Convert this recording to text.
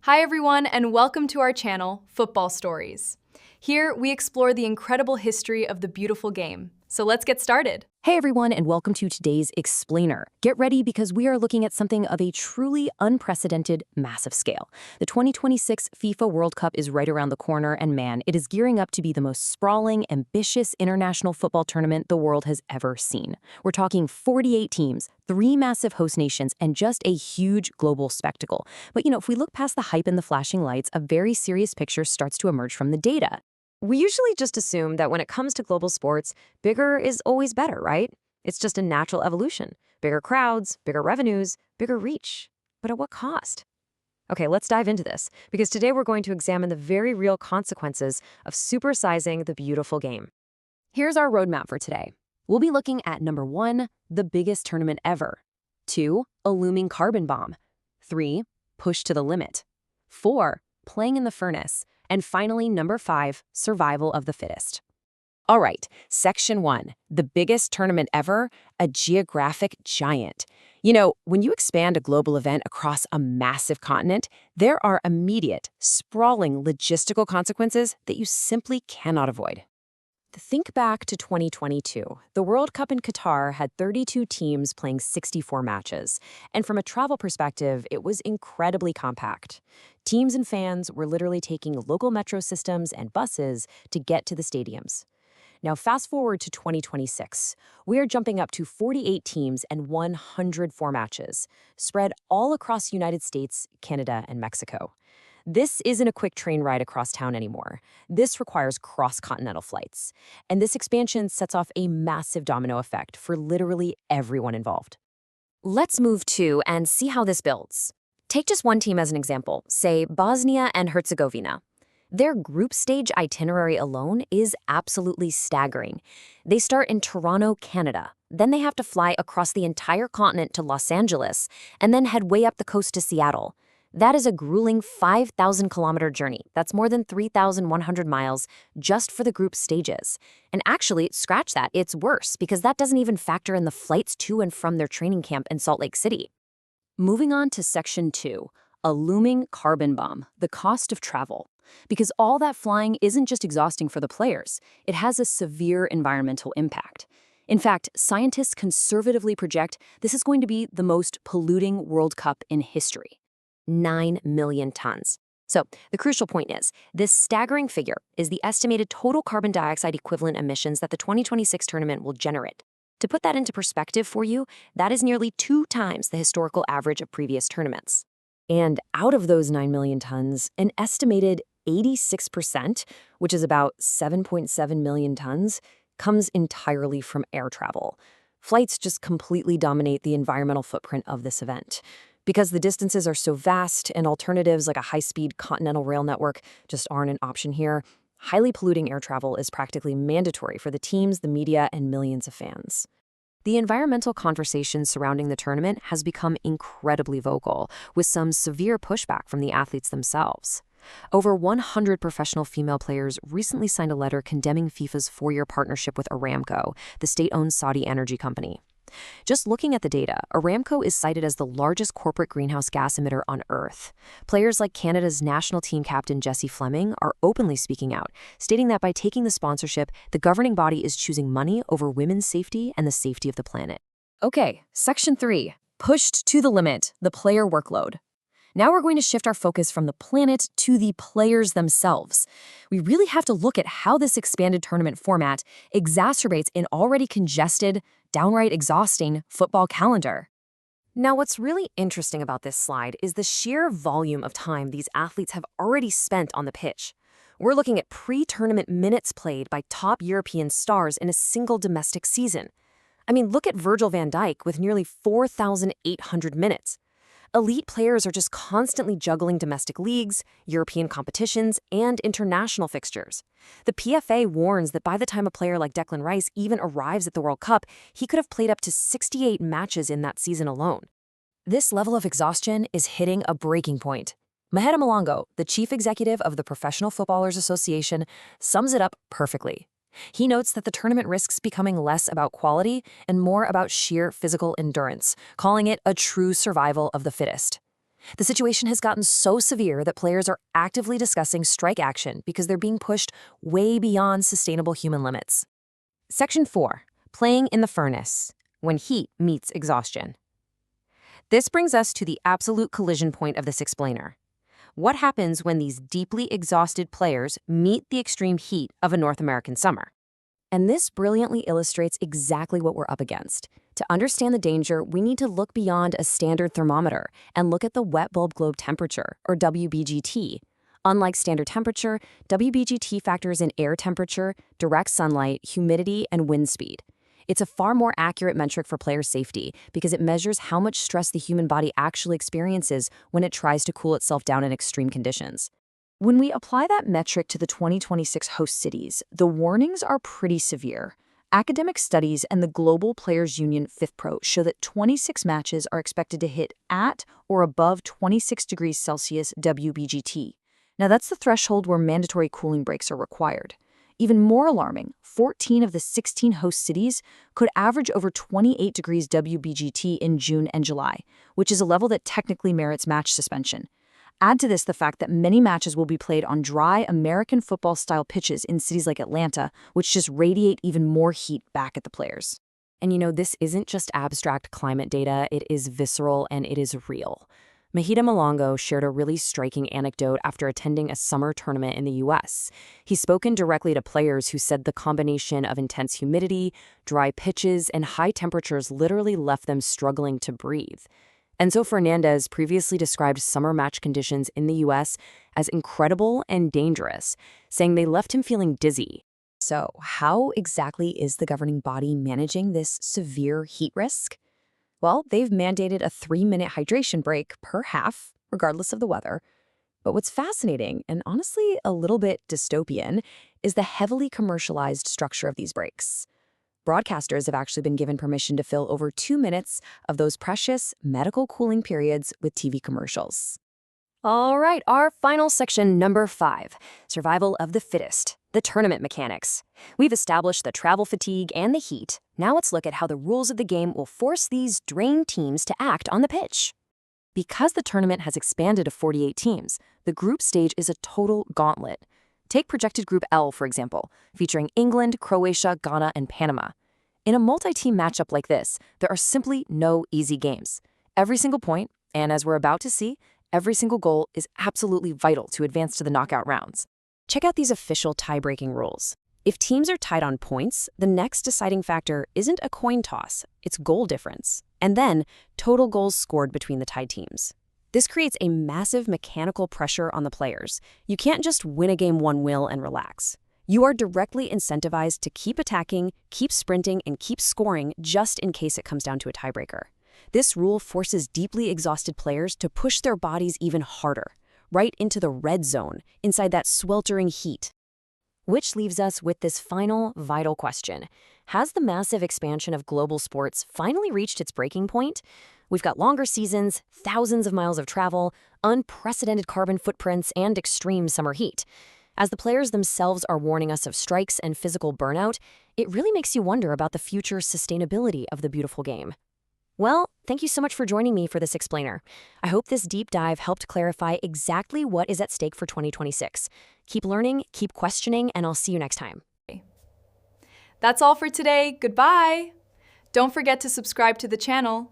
Hi everyone, and welcome to our channel, Football Stories. Here, we explore the incredible history of the beautiful game. So let's get started. Hey everyone, and welcome to today's Explainer. Get ready because we are looking at something of a truly unprecedented, massive scale. The 2026 FIFA World Cup is right around the corner, and man, it is gearing up to be the most sprawling, ambitious international football tournament the world has ever seen. We're talking 48 teams, 3 massive host nations, and just a huge global spectacle. But if we look past the hype and the flashing lights, a very serious picture starts to emerge from the data. We usually just assume that when it comes to global sports, bigger is always better, right? It's just a natural evolution. Bigger crowds, bigger revenues, bigger reach. But at what cost? Okay, let's dive into this, because today we're going to examine the very real consequences of supersizing the beautiful game. Here's our roadmap for today. We'll be looking at number 1, the biggest tournament ever. 2, a looming carbon bomb. 3, push to the limit. 4, playing in the furnace. And finally, number 5, survival of the fittest. All right, section 1, the biggest tournament ever, a geographic giant. When you expand a global event across a massive continent, there are immediate, sprawling logistical consequences that you simply cannot avoid. Think back to 2022. The World Cup in Qatar had 32 teams playing 64 matches. And from a travel perspective, it was incredibly compact. Teams and fans were literally taking local metro systems and buses to get to the stadiums. Now, fast forward to 2026. We are jumping up to 48 teams and 104 matches, spread all across the United States, Canada, and Mexico. This isn't a quick train ride across town anymore. This requires cross-continental flights. And this expansion sets off a massive domino effect for literally everyone involved. Let's move to and see how this builds. Take just one team as an example, say Bosnia and Herzegovina. Their group stage itinerary alone is absolutely staggering. They start in Toronto, Canada. Then they have to fly across the entire continent to Los Angeles, and then head way up the coast to Seattle. That is a grueling 5,000-kilometer journey. That's more than 3,100 miles just for the group stages. And actually, scratch that, it's worse because that doesn't even factor in the flights to and from their training camp in Salt Lake City. Moving on to section 2, a looming carbon bomb, the cost of travel. Because all that flying isn't just exhausting for the players, it has a severe environmental impact. In fact, scientists conservatively project this is going to be the most polluting World Cup in history. 9 million tons. So the crucial point is, this staggering figure is the estimated total carbon dioxide equivalent emissions that the 2026 tournament will generate. To put that into perspective for you, that is nearly 2 times the historical average of previous tournaments. And out of those 9 million tons, an estimated 86%, which is about 7.7 million tons, comes entirely from air travel. Flights just completely dominate the environmental footprint of this event. Because the distances are so vast and alternatives like a high-speed continental rail network just aren't an option here, highly polluting air travel is practically mandatory for the teams, the media, and millions of fans. The environmental conversation surrounding the tournament has become incredibly vocal, with some severe pushback from the athletes themselves. Over 100 professional female players recently signed a letter condemning FIFA's 4-year partnership with Aramco, the state-owned Saudi energy company. Just looking at the data, Aramco is cited as the largest corporate greenhouse gas emitter on Earth. Players like Canada's national team captain Jessie Fleming are openly speaking out, stating that by taking the sponsorship, the governing body is choosing money over women's safety and the safety of the planet. Okay, section 3, pushed to the limit, the player workload. Now we're going to shift our focus from the planet to the players themselves. We really have to look at how this expanded tournament format exacerbates an already congested, downright exhausting football calendar. Now, what's really interesting about this slide is the sheer volume of time these athletes have already spent on the pitch. We're looking at pre-tournament minutes played by top European stars in a single domestic season. I mean, look at Virgil van Dijk with nearly 4,800 minutes. Elite players are just constantly juggling domestic leagues, European competitions, and international fixtures. The PFA warns that by the time a player like Declan Rice even arrives at the World Cup, he could have played up to 68 matches in that season alone. This level of exhaustion is hitting a breaking point. Maheta Malongo, the chief executive of the Professional Footballers Association, sums it up perfectly. He notes that the tournament risks becoming less about quality and more about sheer physical endurance, calling it a true survival of the fittest. The situation has gotten so severe that players are actively discussing strike action because they're being pushed way beyond sustainable human limits. Section 4. Playing in the furnace, when heat meets exhaustion. This brings us to the absolute collision point of this explainer. What happens when these deeply exhausted players meet the extreme heat of a North American summer? And this brilliantly illustrates exactly what we're up against. To understand the danger, we need to look beyond a standard thermometer and look at the wet bulb globe temperature, or WBGT. Unlike standard temperature, WBGT factors in air temperature, direct sunlight, humidity, and wind speed. It's a far more accurate metric for player safety because it measures how much stress the human body actually experiences when it tries to cool itself down in extreme conditions. When we apply that metric to the 2026 host cities, the warnings are pretty severe. Academic studies and the Global Players Union FIFPro show that 26 matches are expected to hit at or above 26 degrees Celsius WBGT. Now that's the threshold where mandatory cooling breaks are required. Even more alarming, 14 of the 16 host cities could average over 28 degrees WBGT in June and July, which is a level that technically merits match suspension. Add to this the fact that many matches will be played on dry American football-style pitches in cities like Atlanta, which just radiate even more heat back at the players. And this isn't just abstract climate data, it is visceral and it is real. Mahita Malongo shared a really striking anecdote after attending a summer tournament in the U.S. He's spoken directly to players who said the combination of intense humidity, dry pitches, and high temperatures literally left them struggling to breathe. Enzo Fernandez previously described summer match conditions in the U.S. as incredible and dangerous, saying they left him feeling dizzy. So, how exactly is the governing body managing this severe heat risk? Well, they've mandated a 3-minute hydration break per half, regardless of the weather. But what's fascinating, and honestly a little bit dystopian, is the heavily commercialized structure of these breaks. Broadcasters have actually been given permission to fill over 2 minutes of those precious medical cooling periods with TV commercials. All right, our final section, number 5, survival of the fittest, the tournament mechanics. We've established the travel fatigue and the heat. Now let's look at how the rules of the game will force these drained teams to act on the pitch. Because the tournament has expanded to 48 teams, the group stage is a total gauntlet. Take projected Group L, for example, featuring England, Croatia, Ghana, and Panama. In a multi-team matchup like this, there are simply no easy games. Every single point, and as we're about to see, every single goal is absolutely vital to advance to the knockout rounds. Check out these official tie-breaking rules. If teams are tied on points, the next deciding factor isn't a coin toss, it's goal difference, and then total goals scored between the tied teams. This creates a massive mechanical pressure on the players. You can't just win a game 1-0 and relax. You are directly incentivized to keep attacking, keep sprinting, and keep scoring just in case it comes down to a tiebreaker. This rule forces deeply exhausted players to push their bodies even harder, right into the red zone, inside that sweltering heat. Which leaves us with this final, vital question. Has the massive expansion of global sports finally reached its breaking point? We've got longer seasons, thousands of miles of travel, unprecedented carbon footprints, and extreme summer heat. As the players themselves are warning us of strikes and physical burnout, it really makes you wonder about the future sustainability of the beautiful game. Well, thank you so much for joining me for this explainer. I hope this deep dive helped clarify exactly what is at stake for 2026. Keep learning, keep questioning, and I'll see you next time. That's all for today. Goodbye. Don't forget to subscribe to the channel.